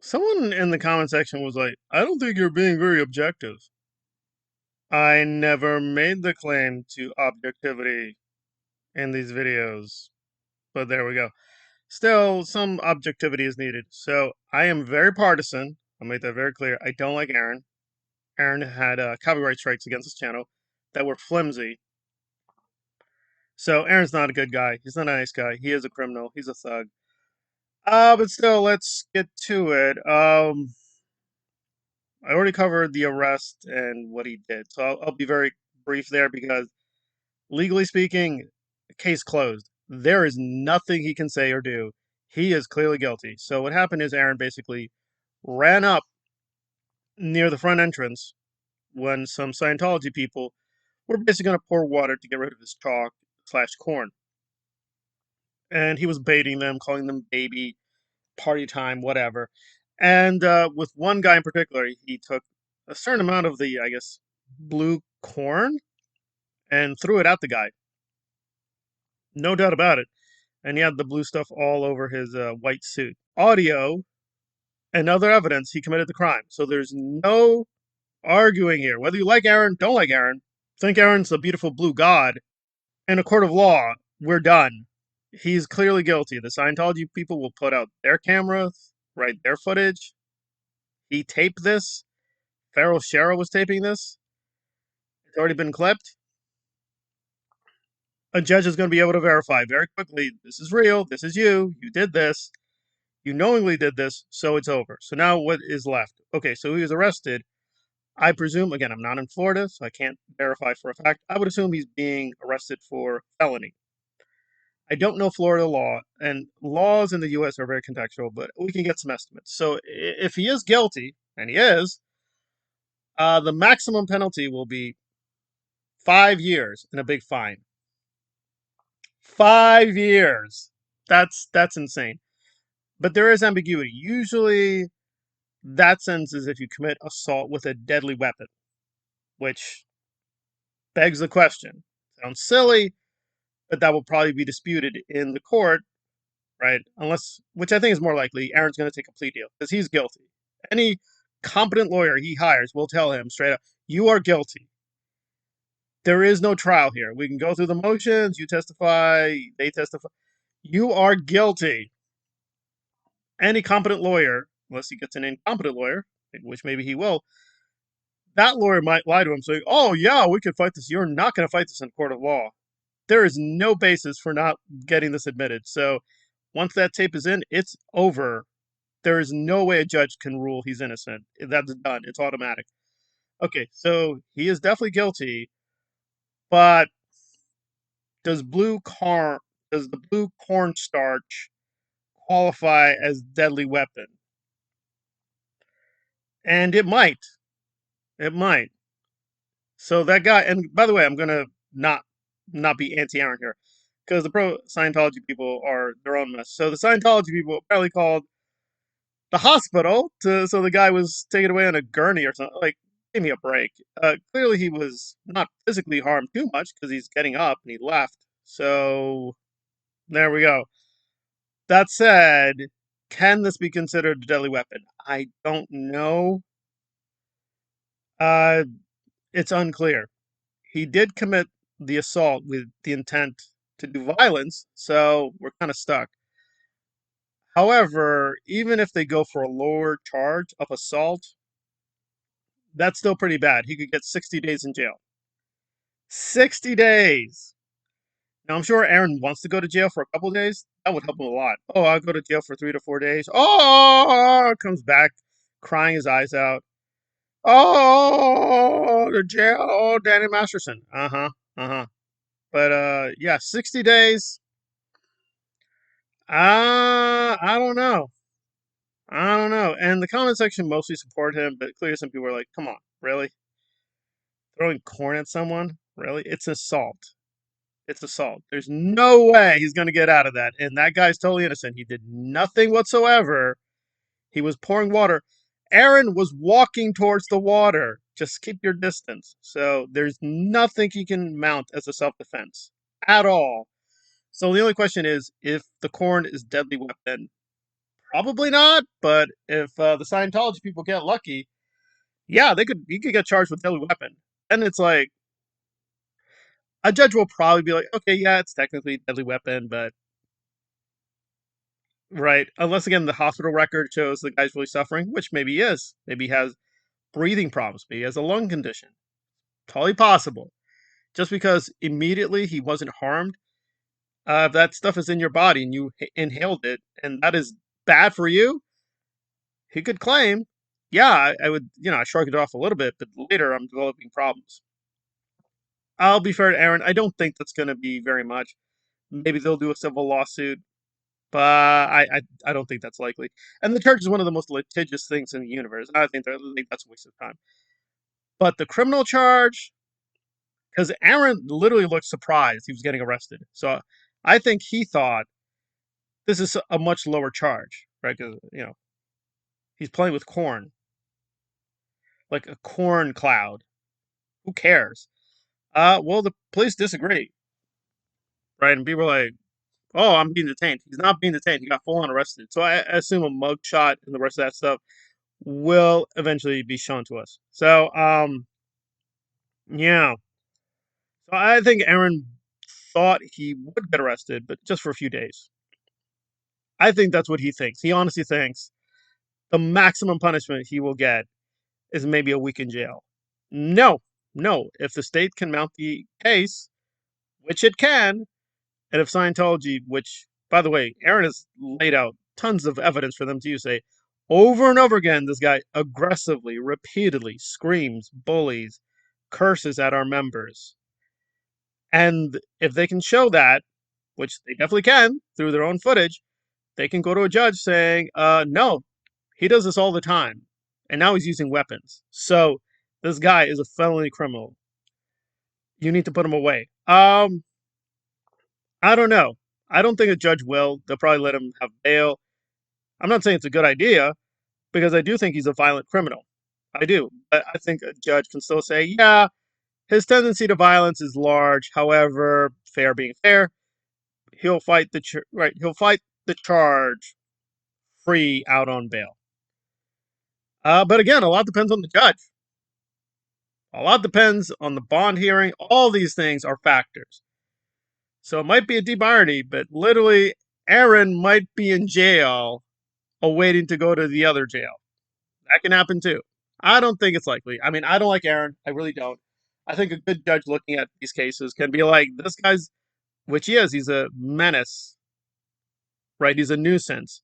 Someone in the comment section was like, I don't think you're being very objective. I never made the claim to objectivity in these videos, but there we go. Still, some objectivity is needed. So I am very partisan. I'll make that very clear. I don't like Aaron. Aaron had copyright strikes against his channel that were flimsy. So Aaron's not a good guy. He's not a nice guy. He is a criminal. He's a thug. But still, let's get to it. I already covered the arrest and what he did, so I'll be very brief there because legally speaking, case closed. There is nothing he can say or do. He is clearly guilty. So what happened is Aaron basically ran up near the front entrance when some Scientology people were basically going to pour water to get rid of his chalk slash corn. And he was baiting them, calling them baby, party time, whatever. And with one guy in particular, he took a certain amount of the, I guess, blue corn and threw it at the guy. No doubt about it. And he had the blue stuff all over his white suit. Audio and other evidence he committed the crime. So there's no arguing here. Whether you like Aaron, don't like Aaron, think Aaron's a beautiful blue god. In a court of law, we're done. He's clearly guilty. The Scientology people will put out their cameras, right? Their footage. He taped this. Farrell Shara was taping this. It's already been clipped. A judge is going to be able to verify very quickly this is real, this is you, you did this, you knowingly did this, so it's over. So now what is left? Okay, so he was arrested. I presume, again, I'm not in Florida, so I can't verify for a fact. I would assume he's being arrested for felony. I don't know Florida law, and laws in the US are very contextual, but we can get some estimates. So if he is guilty, and he is, the maximum penalty will be 5 years and a big fine. 5 years. That's insane. But there is ambiguity. Usually, that sentence is if you commit assault with a deadly weapon, which begs the question. Sounds silly, but that will probably be disputed in the court, right? Unless, which I think is more likely, Aaron's going to take a plea deal because he's guilty. Any competent lawyer he hires will tell him straight up, "You are guilty." There is no trial here. We can go through the motions. You testify. They testify. You are guilty. Any competent lawyer, unless he gets an incompetent lawyer, which maybe he will, that lawyer might lie to him saying, "Oh, yeah, we could fight this." You're not going to fight this in a court of law. There is no basis for not getting this admitted. So once that tape is in, it's over. There is no way a judge can rule he's innocent. That's done. It's automatic. Okay, so he is definitely guilty, but does the blue cornstarch qualify as deadly weapon? And it might. It might. So that guy, and by the way, I'm gonna not be anti-Aaron here, because the pro Scientology people are their own mess. So the Scientology people apparently called the hospital so the guy was taken away on a gurney or something. Like, give me a break. Clearly he was not physically harmed too much because he's getting up and he left. So there we go. That said, can this be considered a deadly weapon? I don't know. Uh, it's unclear. He did commit the assault with the intent to do violence, so we're kind of stuck. However, even if they go for a lower charge of assault, that's still pretty bad. He could get 60 days in jail. 60 days! Now, I'm sure Aaron wants to go to jail for a couple days. That would help him a lot. Oh, I'll go to jail for 3 to 4 days. Oh, comes back crying his eyes out. Oh, the jail. Oh, Danny Masterson. Uh huh. Uh huh. But yeah, 60 days. I don't know. I don't know. And the comment section mostly support him, but clearly some people are like, "Come on, really? Throwing corn at someone? Really? It's assault. It's assault. There's no way he's going to get out of that." And that guy's totally innocent. He did nothing whatsoever. He was pouring water. Aaron was walking towards the water. Just keep your distance. So there's nothing he can mount as a self-defense at all. So the only question is if the corn is deadly weapon. Probably not, but if the Scientology people get lucky, yeah, they could. He could get charged with deadly weapon, and it's like a judge will probably be like, okay, yeah, it's technically a deadly weapon, but right, unless again the hospital record shows the guy's really suffering, which maybe he is. Maybe he has breathing problems. Maybe he has a lung condition. Totally possible. Just because immediately he wasn't harmed, if that stuff is in your body and you inhaled it, and that is bad for you, he could claim, yeah, I would, I shrug it off a little bit, but later I'm developing problems. I'll be fair to Aaron. I don't think that's going to be very much. Maybe they'll do a civil lawsuit, but I don't think that's likely. And the church is one of the most litigious things in the universe. I think that's a waste of time. But the criminal charge, because Aaron literally looked surprised he was getting arrested. So I think he thought this is a much lower charge, right? Because he's playing with corn, like a corn cloud. Who cares? Well, the police disagree, right? And people are like, "Oh, I'm being detained." He's not being detained. He got full on arrested. So I assume a mugshot and the rest of that stuff will eventually be shown to us. So, yeah. So I think Aaron thought he would get arrested, but just for a few days. I think that's what he thinks. He honestly thinks the maximum punishment he will get is maybe a week in jail. No, no. If the state can mount the case, which it can, and if Scientology, which, by the way, Aaron has laid out tons of evidence for them to use, say over and over again, this guy aggressively, repeatedly screams, bullies, curses at our members. And if they can show that, which they definitely can through their own footage, they can go to a judge saying, no, he does this all the time. And now he's using weapons. So this guy is a felony criminal. You need to put him away. I don't know. I don't think a judge will. They'll probably let him have bail. I'm not saying it's a good idea because I do think he's a violent criminal. I do. But I think a judge can still say, yeah, his tendency to violence is large. However, fair being fair, he'll fight right. He'll fight the charge free out on bail. But again, a lot depends on the judge. A lot depends on the bond hearing. All these things are factors. So it might be a deep irony, but literally, Aaron might be in jail awaiting to go to the other jail. That can happen too. I don't think it's likely. I mean, I don't like Aaron. I really don't. I think a good judge looking at these cases can be like, this guy's, which he is, he's a menace, right? He's a nuisance.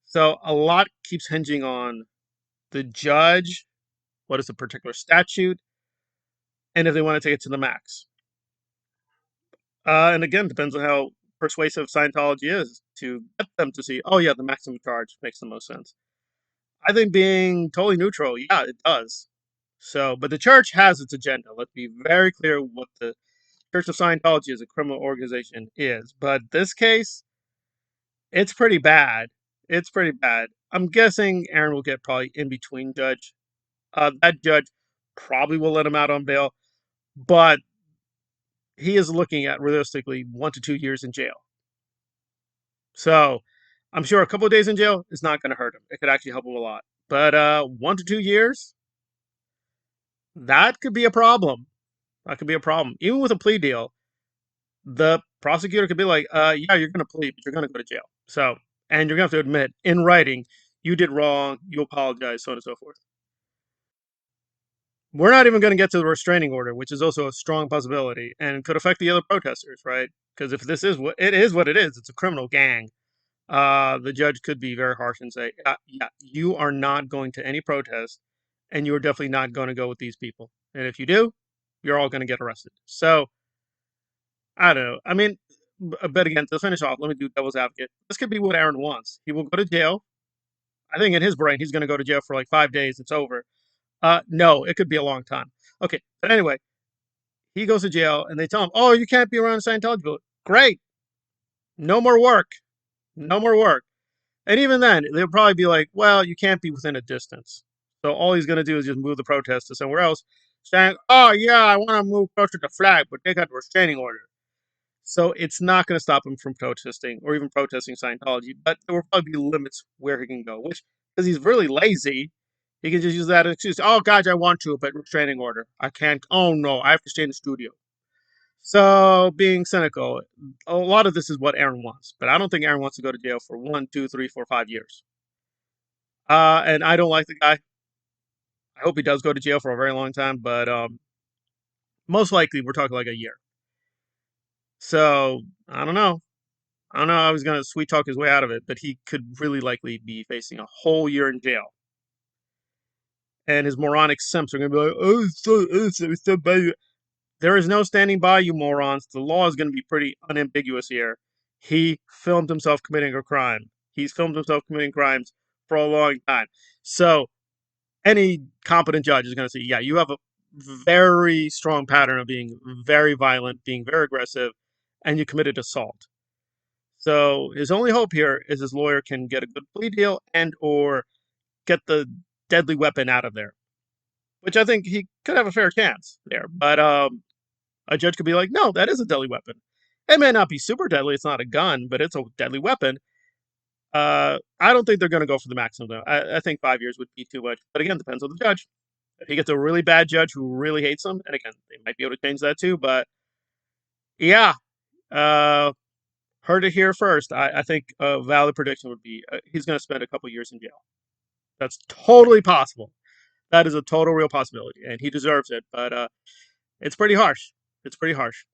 So a lot keeps hinging on the judge, what is the particular statute, and if they want to take it to the max. And again, depends on how persuasive Scientology is to get them to see, oh, yeah, the maximum charge makes the most sense. I think being totally neutral, yeah, it does. So, but the church has its agenda. Let's be very clear what the Church of Scientology as a criminal organization is. But this case, it's pretty bad. It's pretty bad. I'm guessing Aaron will get probably in between judge. That judge probably will let him out on bail, but he is looking at realistically 1 to 2 years in jail. So I'm sure a couple of days in jail is not going to hurt him. It could actually help him a lot. But 1 to 2 years, that could be a problem. That could be a problem. Even with a plea deal, the prosecutor could be like, yeah, you're going to plead, but you're going to go to jail. So, and you're going to have to admit in writing, you did wrong, you apologize, so on and so forth. We're not even going to get to the restraining order, which is also a strong possibility and could affect the other protesters, right? Because if this is what it is, it's a criminal gang. The judge could be very harsh and say, yeah, you are not going to any protest, and you're definitely not going to go with these people. And if you do, you're all going to get arrested. So, I don't know. I mean, but again, to finish off, let me do devil's advocate. This could be what Aaron wants. He will go to jail. I think in his brain, he's going to go to jail for like 5 days. It's over. No, it could be a long time. Okay, but anyway, he goes to jail, and they tell him, "Oh, you can't be around Scientology." Great, no more work, no more work. And even then, they'll probably be like, "Well, you can't be within a distance." So all he's going to do is just move the protest to somewhere else, saying, "Oh yeah, I want to move closer to flag, but they got the restraining order." So it's not going to stop him from protesting or even protesting Scientology, but there will probably be limits where he can go, which, because he's really lazy, he can just use that excuse. Oh, God, I want to, but restraining order. I can't. Oh, no, I have to stay in the studio. So, being cynical, a lot of this is what Aaron wants, but I don't think Aaron wants to go to jail for 1, 2, 3, 4, 5 years. And I don't like the guy. I hope he does go to jail for a very long time, but most likely we're talking like a year. So, I don't know. I don't know how he's going to sweet talk his way out of it, but he could really likely be facing a whole year in jail. And his moronic simps are going to be like, oh, it's so bad. There is no standing by, you morons. The law is going to be pretty unambiguous here. He filmed himself committing a crime. He's filmed himself committing crimes for a long time. So any competent judge is going to say, yeah, you have a very strong pattern of being very violent, being very aggressive, and you committed assault. So his only hope here is his lawyer can get a good plea deal and or get the deadly weapon out of there, which I think he could have a fair chance there. But a judge could be like, no, that is a deadly weapon. It may not be super deadly. It's not a gun, but it's a deadly weapon. I don't think they're going to go for the maximum, though. I think 5 years would be too much. But again, depends on the judge. If he gets a really bad judge who really hates him, and again, they might be able to change that too. But yeah, uh, heard it here first. I think a valid prediction would be he's going to spend a couple years in jail. That's totally possible. That is a total real possibility, and he deserves it. But it's pretty harsh. It's pretty harsh.